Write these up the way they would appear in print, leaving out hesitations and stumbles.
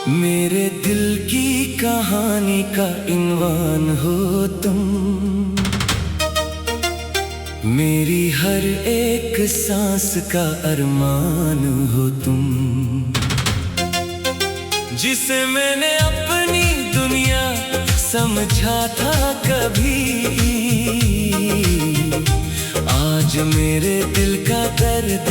मेरे दिल की कहानी का इन्वान हो तुम, मेरी हर एक सांस का अरमान हो तुम, जिसे मैंने अपनी दुनिया समझा था कभी। आज मेरे दिल का दर्द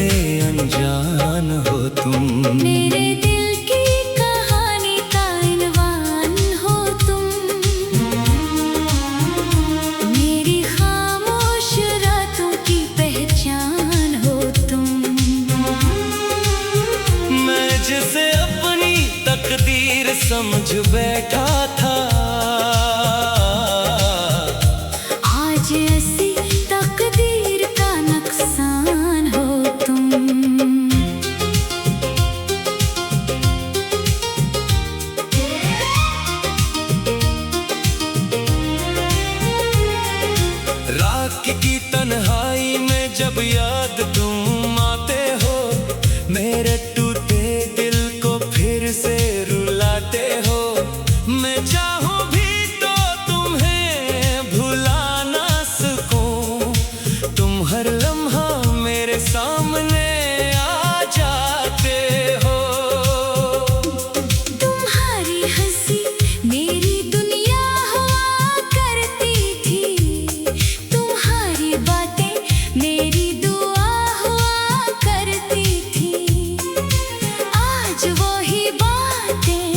अनजान हो तुम, मेरे दिल की कहानी का इन्वान हो तुम, मेरी खामोश रातों की पहचान हो तुम। मैं जिसे अपनी तकदीर समझ बैठा था, आज ऐसी तकदीर का नुकसान हो तुम। रात की तन्हाई में जब याद तुम आते हो, मेरे टूटे दिल को फिर से रुलाते हो। मैं चाहूं भी तो तुम्हें भुला ना सकूं, तुम हर लम्हा मेरे सामने आ जाते हो। तुम्हारी हंसी मेरी दुनिया हुआ करती थी, तुम्हारी बातें मेरी दुआ हुआ करती थी। आज वही बातें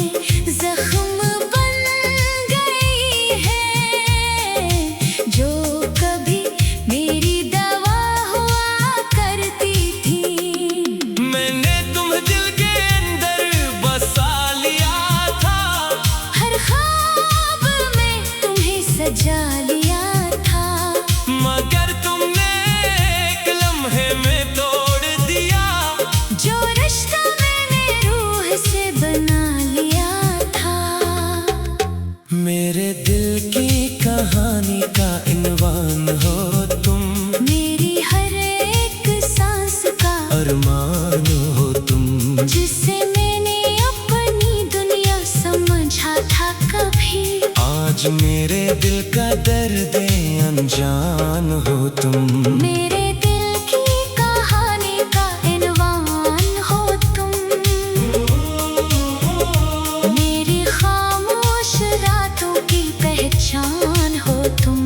जख्म बन गई है, जो कभी मेरी दवा हुआ करती थी। मैंने तुम दिल के अंदर बसा लिया था, हर ख्वाब में तुम्हें सजा लिया था, मगर तुमने एक लम्हे में तोड़ दिया। जो रिश्ता मैंने रूह से बना लिया था। मेरे दिल की कहानी का इन्वान हो तुम, मेरी हर एक सांस का अरमान हो तुम, जिसे मैंने अपनी दुनिया समझा था कभी। आज मेरे दिल का दर्द अनजान हो तुम। मेरे दिल की कहानी का इन्वान हो तुम, मेरी खामोश रातों की पहचान हो तुम।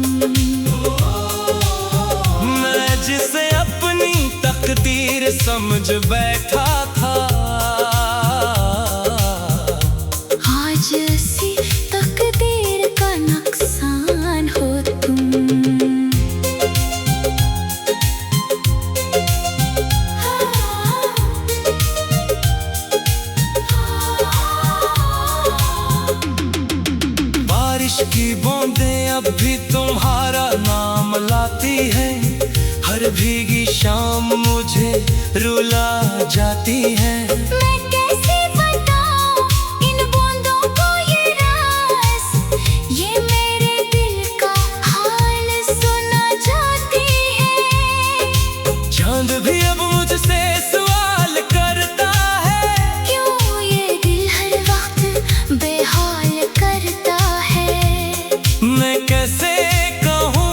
मैं जिसे अपनी तकदीर समझ बैठा था, आज ऐसी तकदीर का नुकसान हो तुम। बारिश की बूंदें अब भी तुम्हारा नाम लाती है, हर भीगी शाम मुझे रुला जाती है। मैं कैसे बताऊं इन बूंदों को ये राज, ये मेरे दिल का हाल सुना जाती है। चांद भी अब मुझसे सवाल करता है, क्यों ये दिल हर वक्त बेहाल करता है। मैं कैसे कहूँ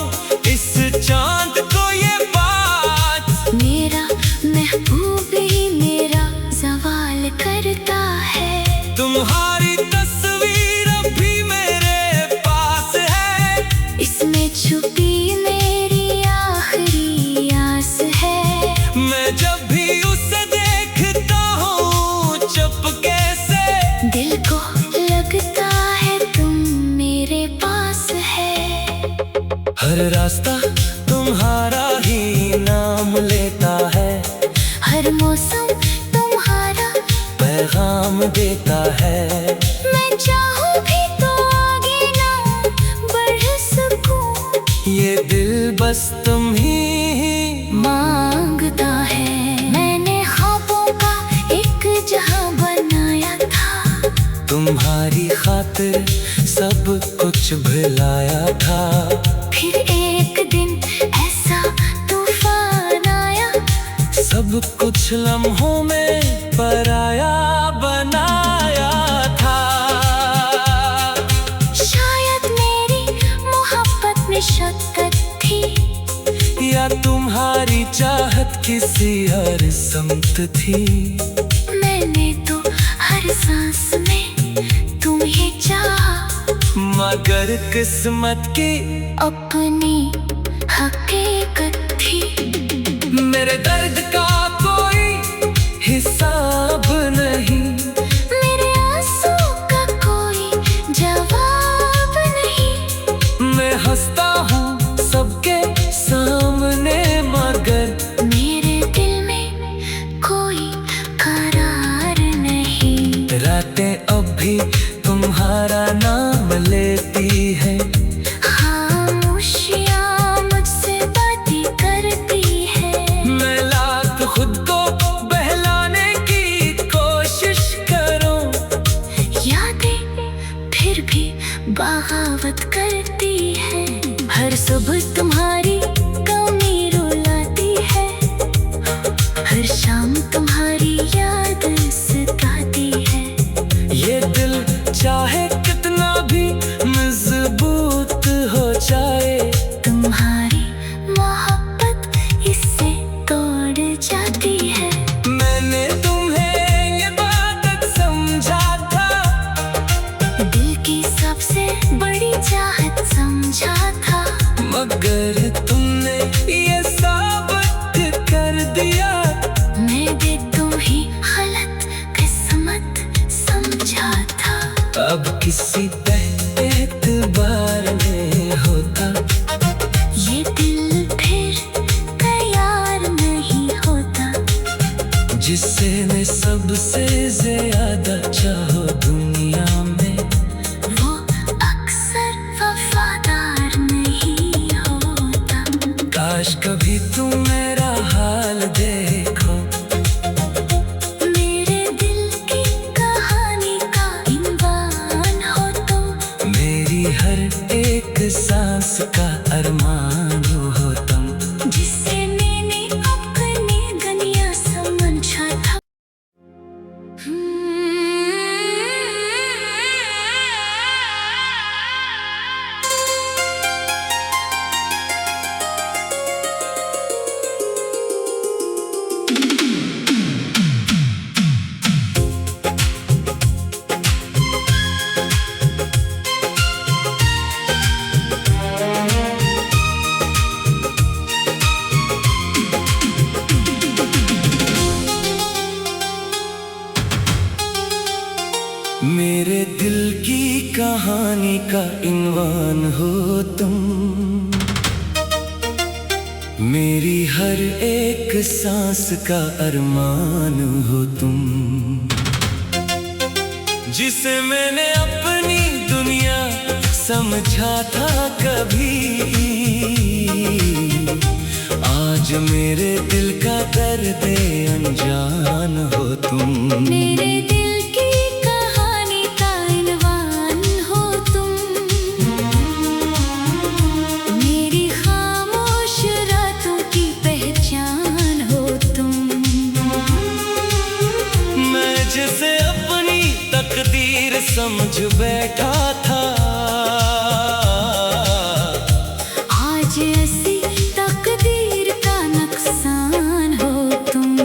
इस चांद को ये बात, मेरा महबूब ही मेरा सवाल करता है। तुम्हारी तस्वीर अब भी मेरे पास है, इसमें छुपी मेरी आखिरी आस है। मैं जब भी उसे देखता हूँ चुपके से, दिल को लगता है तुम मेरे पास है। हर रास्ता तुम्हारा ही नाम लेता है, हर मौसम तुम्हारा पैगाम देता है। मैं चाहूं भी तो आगे ना बढ़ सकूं, ये दिल बस तुम ही मांगता है। मैंने ख्वाबों का एक जहां बनाया था, तुम्हारी खातिर सब कुछ भुलाया था। फिर एक दिन ऐसा तूफान आया, सब कुछ लम्हों में पराया बनाया था। चाहत किसी और समत थी। मैंने तो हर सांस में तुम्हें चाहा, मगर किस्मत की अपनी हकीकत थी। मेरे दर्द का कोई हिसाब नहीं, मेरे आंसू का कोई जवाब नहीं। मैं हंसता हूँ सबके सामने, मगर मेरे दिल में कोई करार नहीं। रातें अब भी तुम्हारा नाम लेती है, खामोशियाँ मुझसे बातें करती है। मैं लाख खुद को बहलाने की कोशिश करूं, यादें फिर भी बगावत करती है। हर सुबह तुम्हारी कमी रुलाती है, हर शाम तुम्हारी याद सताती है। ये दिल चाहे कितना भी मजबूत हो जाए, तुम्हारी मोहब्बत इससे तोड़ जाती है। मैंने तुम्हें ये बात समझा था, दिल की सबसे बड़ी चाहत समझा था, मगर तुमने ये साबित कर दिया। मैंने तो ही गलत किस्मत समझा था। अब किसी पे एतबार नहीं होता, ये दिल फिर तैयार नहीं होता, जिसे मैं सबसे ज्यादा चाहो दुनिया में, वो अक्सर वफादार नहीं होता। काश कभी तुम मेरा हाल देखो, मेरे दिल की कहानी का ईमान हो तुम, मेरी हर एक सांस का अरमान हो तुम। जिसे मैंने अपनी दुनिया समझा था। मेरे दिल की कहानी का इन्वान हो तुम, मेरी हर एक सांस का अरमान हो तुम। जिसे मैंने अपनी दुनिया समझा था कभी, आज मेरे दिल का दर्द अनजान हो तुम। मेरे दिल की कहानी का इन्वान हो तुम, मेरी खामोश रातों की पहचान हो तुम। मैं जिसे अपनी तकदीर समझ बैठा था, आज ऐसी तकदीर का नुकसान हो तुम।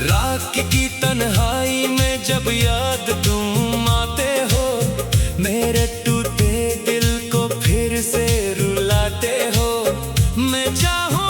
रात की तन्हाई में जब याद तुम आते हो, मेरे टूटे दिल को फिर से रुलाते हो। मैं चाहूं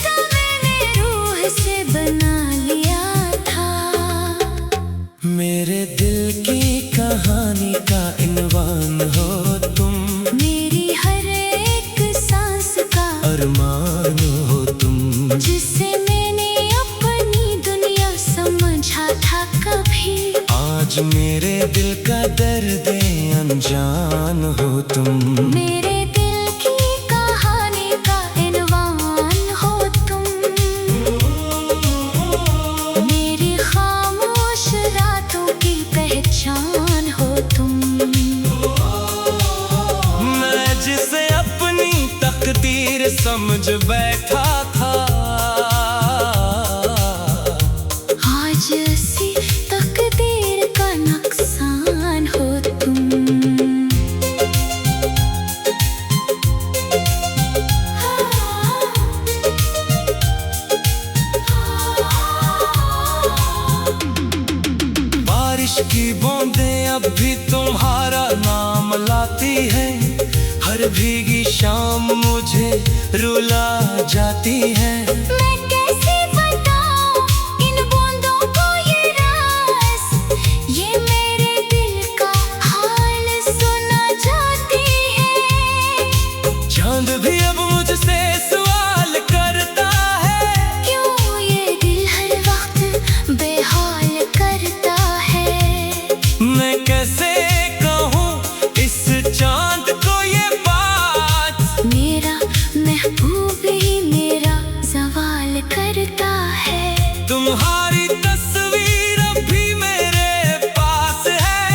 जैसा मैंने रूह से बना लिया था। मेरे दिल की कहानी का इन्वान हो तुम, मेरी हर एक सांस का अरमान हो तुम, जिसे मैंने अपनी दुनिया समझा था कभी। आज मेरे दिल का दर्द अनजान हो तुम। मेरे दिल की कहानी का इन्वान हो तुम, मेरी खामोश रातों की पहचान हो तुम। मैं जिसे अपनी तकदीर समझ बैठा था, आज ऐसी तकदीर का नुकसान हो तुम। बारिश की बूंदें अब भी तुम्हारा नाम लाती है, हर भीगी शाम मुझे रुला जाती है। मैं कैसे बताऊं इन बूंदों को ये राज, ये मेरे दिल का हाल सुना जाती है। चांद भी अब मुझसे सवाल करता है, क्यों ये दिल हर वक्त बेहाल करता है। मैं कैसे कहूँ इस चांद को ये बात, मेरा महबूब ही मेरा सवाल करता है। तुम्हारी तस्वीर अब भी मेरे पास है,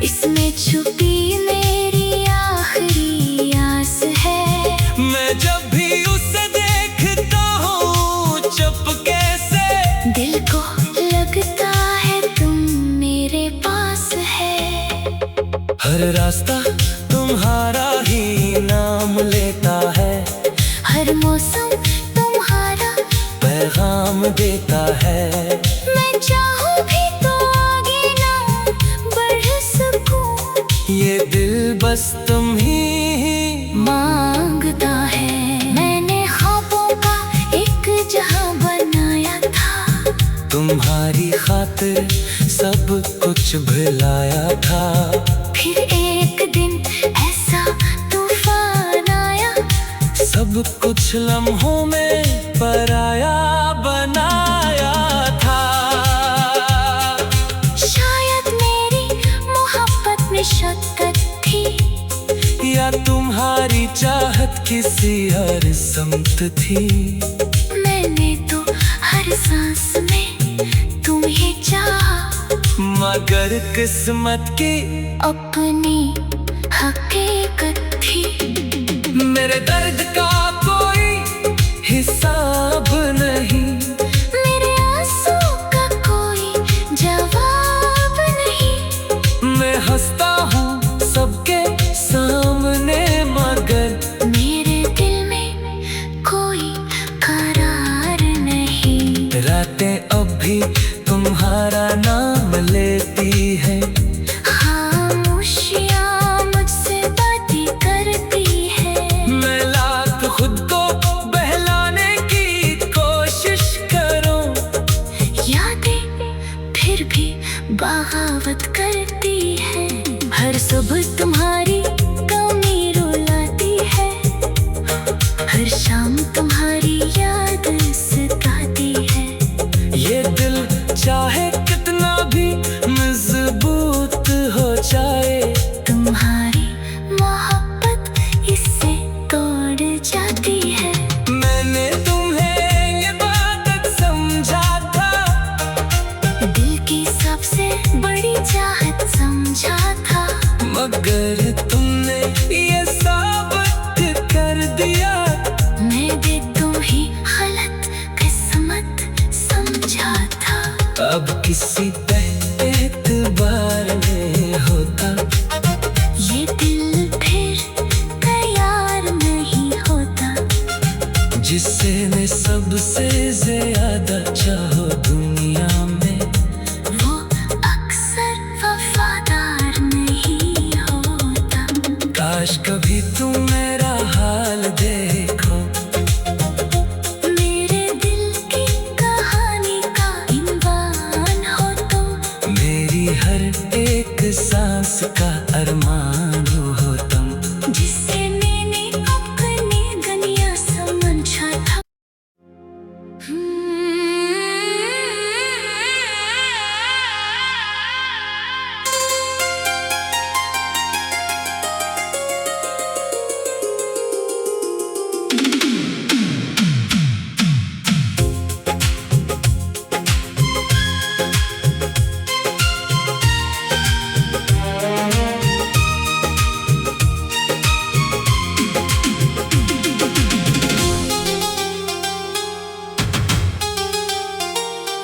इसमें छुपी मेरी आखिरी आस है। मैं जब भी उसे देखता हूँ चुपके से, दिल को लगता है तुम मेरे पास है। हर रास्ता तुम्हारा ही नाम लेता है, हर मौसम तुम्हारा पैगाम देता है। मैं चाहूं भी तो आगे ना बढ़ सकूं, ये दिल बस तुम ही मांगता है। मैंने ख्वाबों का एक जहां बनाया था, तुम्हारी खातिर सब कुछ भुलाया था। फिर एक दिन ऐसा तूफान आया, सब कुछ लम्हों में पराया बनाया था। शायद मेरी मोहब्बत में शक्कत थी, या तुम्हारी चाहत किसी और समत थी। मैंने तो हर सांस में तुम्हें चाहा, मगर किस्मत की अपनी हकीकत थी। मेरे दर्द का कोई हिसाब नहीं, मेरे आंसू का कोई जवाब नहीं। मैं हंसता हूँ सबके सामने, मगर मेरे दिल में कोई करार नहीं। रातें अब भी तुम्हारा नाम लेती है, खामोशियाँ मुझसे बातें करती है। मैं लाख खुद को बहलाने की कोशिश करूं, यादें फिर भी बगावत करती है। हर सुबह तुम्हारी कमी रुलाती है, हर शाम तुम्हारी याद सताती है। ये दिल चाहे कितना भी मजबूत हो जाए, तुम्हारी मोहब्बत इससे तोड़ जाती है। मैंने तुम्हें ये बात समझा था, दिल की सबसे बड़ी चाहत समझा था, मगर तुमने ये साबित कर दिया। मैं भी तुम ही गलत किस्मत समझा था। अब किसी पे एतबार नहीं होता, ये दिल फिर तैयार नहीं होता, जिसे ने सबसे ज्यादा चाहो दुनिया में, वो अक्सर वफादार नहीं होता। काश कभी तुम मेरा हाल देखो, मेरे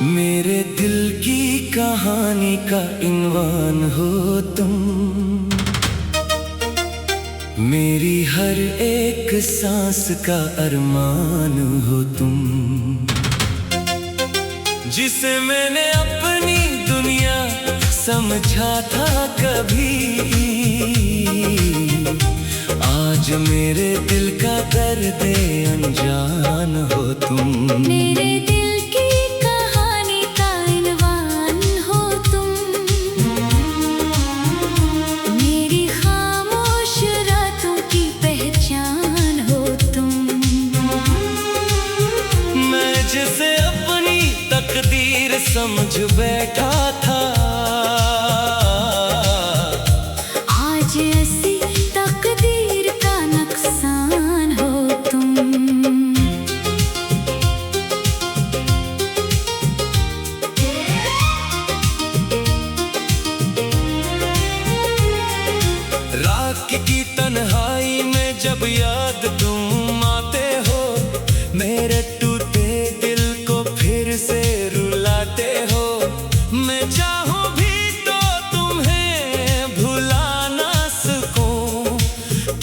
मेरे दिल की कहानी का इन्वान हो तुम, मेरी हर एक सांस का अरमान हो तुम, जिसे मैंने अपनी दुनिया समझा था कभी, आज मेरे दिल का दर्द अनजान हो तुम। मेरे दिल की कहानी का इन्वान हो तुम, मेरी खामोश रातों की पहचान हो तुम। मैं जिसे अपनी तकदीर समझ बैठा था, आज ऐसी तकदीर का नुकसान हो तुम। रात की तन्हाई में जब याद तुम आते हो, मेरे टूटे दिल को फिर से रुलाते हो। मैं चाहूं भी तो तुम्हें भुला ना सकूं,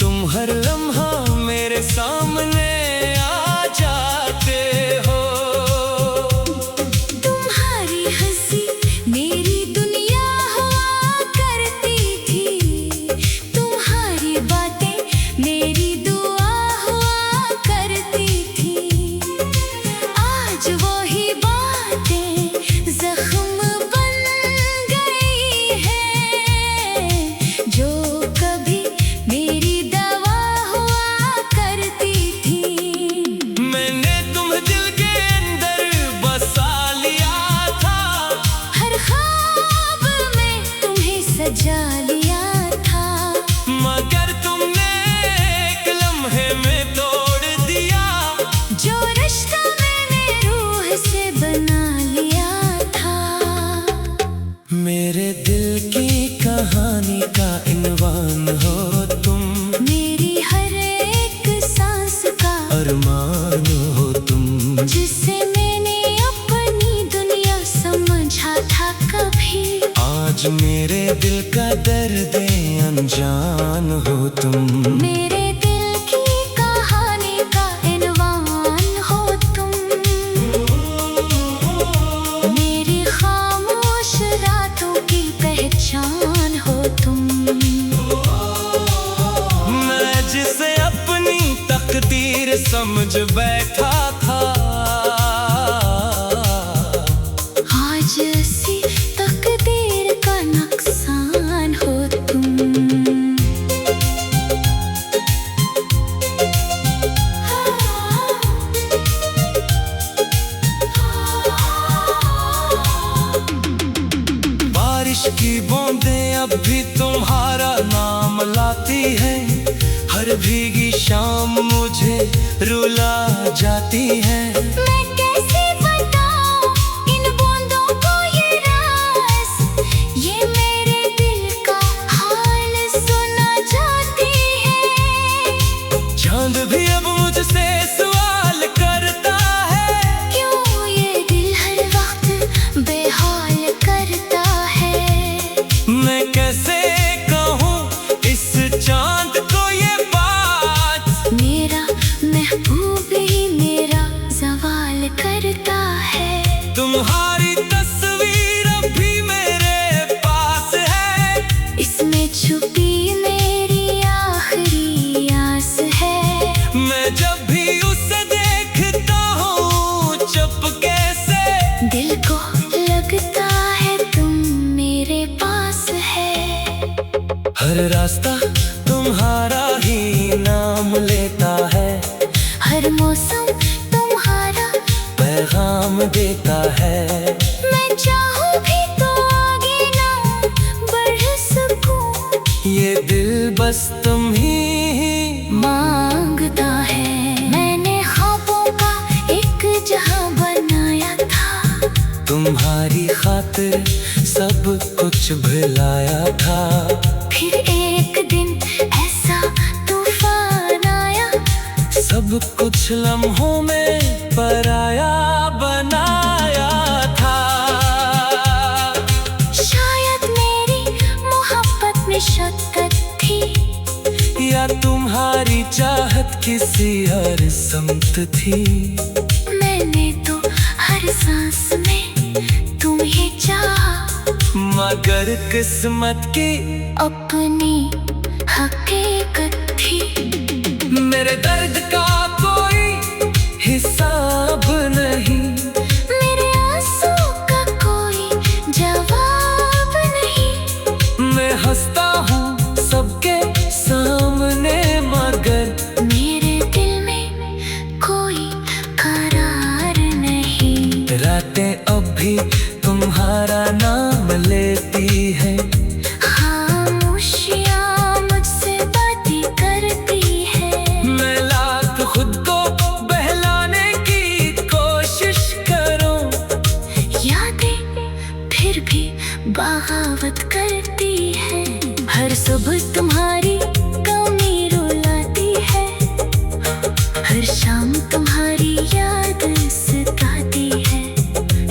तुम हर लम्हा मेरे सामने आ जाते हो। तुम्हारी हंसी मेरी दुनिया हुआ करती थी, तुम्हारी बातें मेरी दुआ हुआ करती थी। आज वही बातें जख्म बन गई है, जो कभी मेरी दवा हुआ करती थी। मैंने तुम दिल के अंदर बसा लिया था, हर ख्वाब में तुम्हें सजा लिया था, मगर तुमने एक लम्हे में तोड़ दिया, जो रिश्ता मैंने रूह से बना लिया था। मेरे दिल की कहानी का इन्वान हो तुम, मेरी हर एक सांस का अरमान हो तुम, जिसे मैंने अपनी दुनिया समझा था कभी, आज मेरे दिल का दर्द अनजान हो तुम। मेरे दिल की कहानी का इन्वान हो तुम, मेरी खामोश रातों की पहचान हो तुम। मैं जिसे अपनी तकदीर समझ बैठा था, आज ऐसी तकदीर का नुकसान हो तुम। बारिश की बूंदें अब भी तुम्हारा नाम लाती है, हर भीगी शाम मुझे रुला जाती है। मैं कैसे बताऊं इन बूंदों को ये राज, ये मेरे दिल का हाल सुना जाती है। चांद भी अब मुझसे सवाल करता है, क्यों ये दिल हर वक्त बेहाल करता है। मैं कैसे कहूँ इस चांद को ये बात, मेरा महबूब ही मेरा सवाल करता है। तुम्हारी तस्वीर अब भी मेरे पास है, इसमें छुपी मेरी आखिरी आस है। मैं जब भी उसे देखता हूँ चुपके से, दिल को लगता है तुम मेरे पास है। हर रास्ता तुम्हारा ही नाम लेता है, हर मौसम तुम्हारा पैगाम देता है। मैं चाहूँ भी तो आगे ना बढ़ सकूं, ये दिल बस तुम ही मांगता है। मैंने ख्वाबों का एक जहां बनाया था, तुम्हारी खातिर सब कुछ भुलाया था। फिर एक दिन ऐसा तूफान आया, सब कुछ लम्हों में पराया बनाया था। शायद मेरी मोहब्बत में शक्कत थी, या तुम्हारी चाहत किसी और समत थी। मैंने तो हर सांस में तुम्हें चाहा, मगर किस्मत की अपनी हकीकत थी। मेरे दर्द का कोई हिसाब नहीं, मेरे आंसू का कोई जवाब नहीं। मैं हंसता हूँ सबके सामने, मगर मेरे दिल में कोई करार नहीं। रातें अब भी तुम्हारा नाम लेती है। खामोशियाँ मुझसे बातें करती है। मैं लाख खुद को बहलाने की कोशिश करूं, यादें फिर भी बगावत करती है। हर सुबह तुम्हारी कमी रुलाती है, हर शाम तुम्हारी याद सताती है।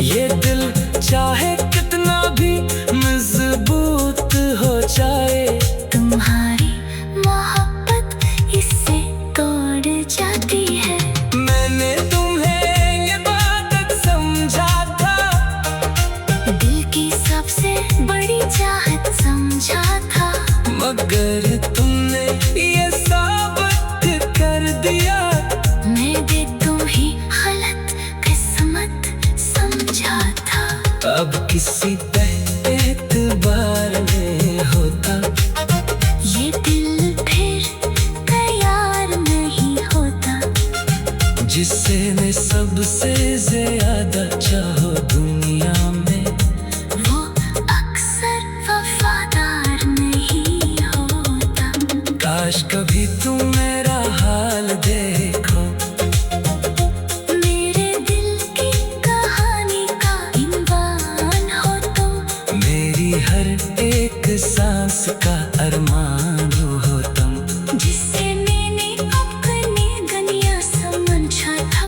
ये दिल चाहे कितना भी मजबूत हो जाए, तुम्हारी मोहब्बत इससे तोड़ जाती है। मैंने तुम्हें ये बात समझा था, दिल की सबसे बड़ी चाहत समझा था, मगर तुमने ये साबित कर दिया। मैंने तुम्हें गलत किस्मत समझा था। अब किसी पे एतबार नहीं होता, ये दिल फिर तैयार नहीं होता, जिसे मैं सबसे ज्यादा चाहो दुनिया में, वो अक्सर वफादार नहीं होता। काश कभी तुम मेरा हाल देखो, मेरे दिल की कहानी का इन्वान हो तुम, मेरी हर एक सांस का अरमान हो तुम। जिससे मैंने अपनी दुनिया समझा था।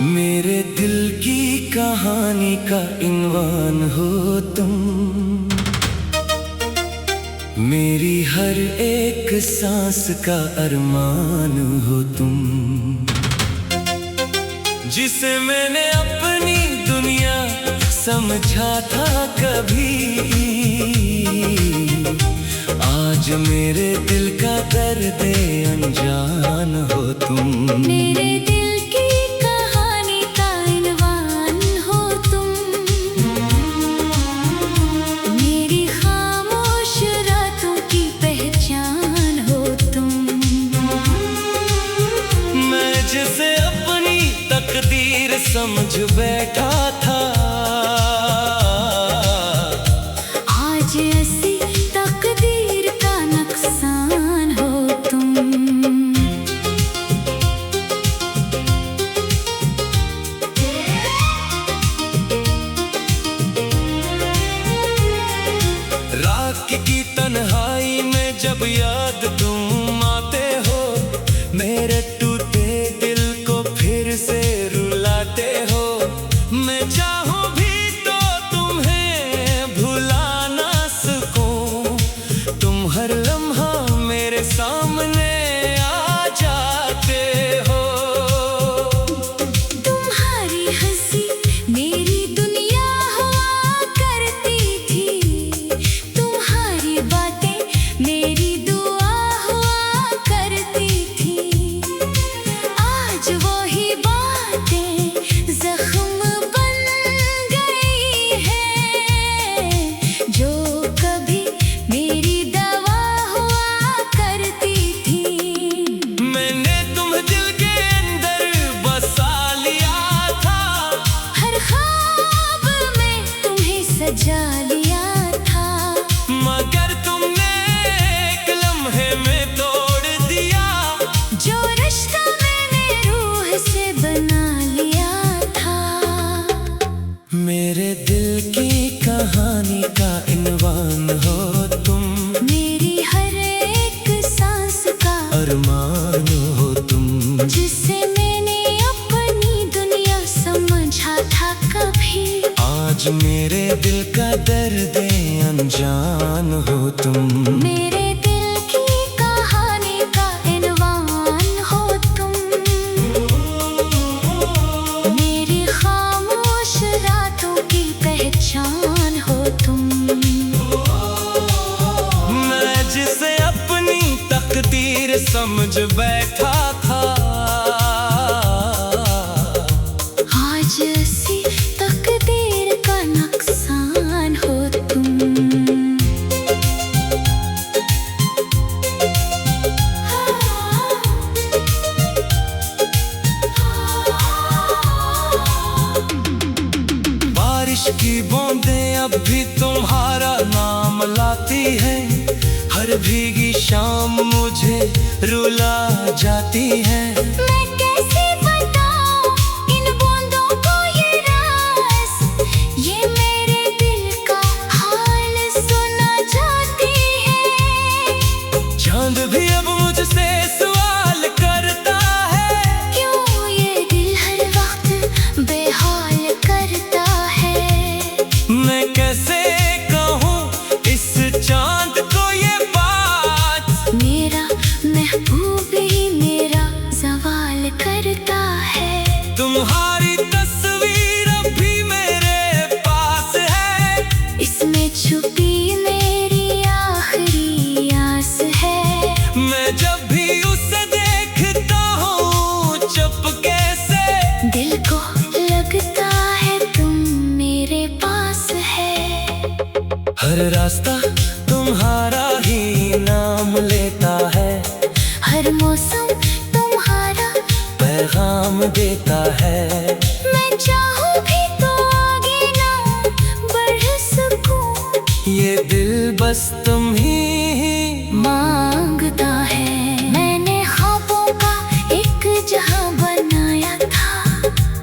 मेरे दिल की कहानी का इन्वान हो तुम, मेरी हर एक सांस का अरमान हो तुम। जिसे मैंने अपनी दुनिया समझा था कभी, आज मेरे दिल का दर्द अनजान हो तुम। मेरे दिल की कहानी का इन्वान हो तुम, मेरी खामोश रातों की पहचान हो तुम। मैं जिसे अपनी तकदीर समझ बैठा था, आज ऐसी तकदीर का नुकसान हो तुम। रात की तन्हाई में जब याद तुम आते हो, मेरे टूटे दिल को फिर से रुलाते हो। मैं चाहूं दर्द अनजान हो तुम। मेरे दिल की कहानी का इनवान हो तुम। मेरी खामोश रातों की पहचान हो तुम। मैं जिसे अपनी तकदीर समझ बैठा था, आज ऐसी तकदीर का नुकसान हो तुम। बारिश की बूंदें अब भी तुम्हारा नाम लाती है। हर भीगी शाम मुझे रुला जाती है। मैं कैसे बताऊं इन बूंदों को ये राज, ये मेरे दिल का हाल सुना जाती है। चांद भी अब मुझसे सवाल करता है, क्यों ये दिल हर वक्त बेहाल करता है। मैं कैसे कहूँ इस चांद को ये बात, मेरा महबूब ही मेरा सवाल करता है। तुम्हारी तस्वीर अब भी मेरे पास है। इसमें छुपी मेरी आखिरी आस है। मैं जब भी उसे देखता हूँ चुपके से, दिल को लगता है तुम मेरे पास है। हर रास्ता तुम्हारा ही नाम लेता है। हर मौसम तुम्हारा पैगाम देता है। मैं चाहूं भी तो आगे ना बढ़ सकूं, ये दिल बस तुम ही मांगता है। मैंने ख्वाबों का एक जहां बनाया था,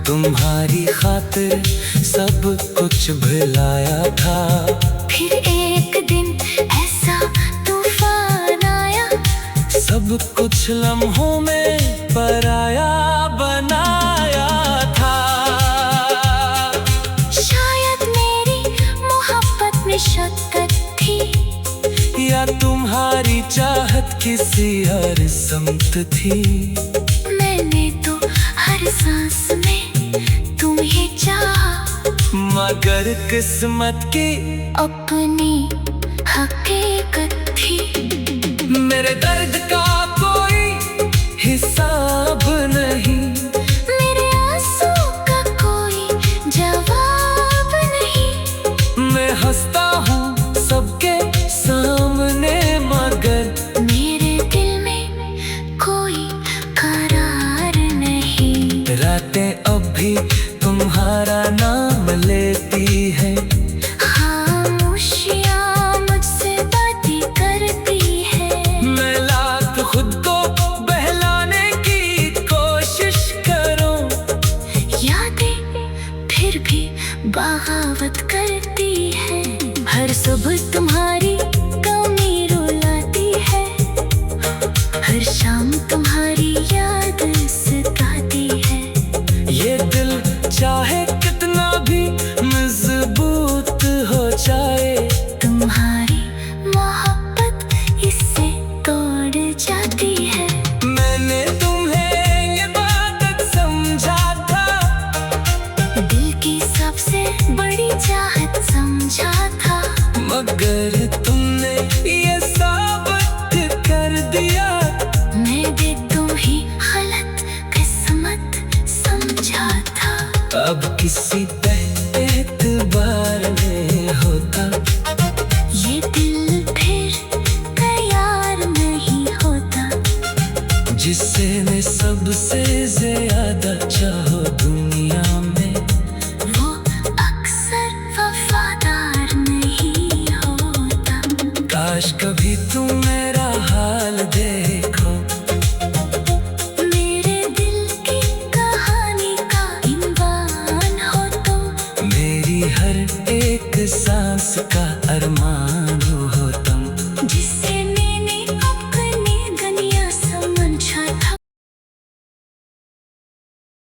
तुम्हारी खातिर सब कुछ भुलाया था। फिर एक दिन ऐसा तूफान आया, सब कुछ लम्हों में पराया बनाया था। शायद मेरी मोहब्बत में शक्कत थी, या तुम्हारी चाहत किसी और समत थी। मैंने तो हर सांस में तुम ही चाहा, मगर किस्मत की अपनी हकीकत थी। मेरे दर्द का कोई हिसाब नहीं, मेरे आंसू का कोई जवाब नहीं। मैं हंसता हूँ सबके सामने, मगर मेरे दिल में कोई करार नहीं। रातें अब भी तुम्हारा नाम लेती है। खामोशियाँ मुझसे बातें करती है। मैं लाख खुद को बहलाने की कोशिश करूं, यादें फिर भी बगावत करती है। हर सुबह तुम्हारी कमी रुलाती है, हर शाम तुम्हारी याद सताती है। ये दिल चाहे कितना भी मजबूत हो जाए, तुम्हारी मोहब्बत इससे तोड़ जाती है। मैंने तुम्हें ये बात समझा था, दिल की सबसे बड़ी चाहत समझा था, मगर तुमने ये साबित कर दिया। मैं भी तुम ही गलत किस्मत समझा था। अब किसी पे एतबार नहीं होता, ये दिल फिर तैयार नहीं होता, जिसे मैं सबसे ज्यादा चाहो दुनिया में, वो अक्सर वफादार नहीं होता। काश कभी तुम मेरा हाल देखो, मेरे दिल की कहानी का इनवान हो तो, मेरी हर एक सांस का अरमान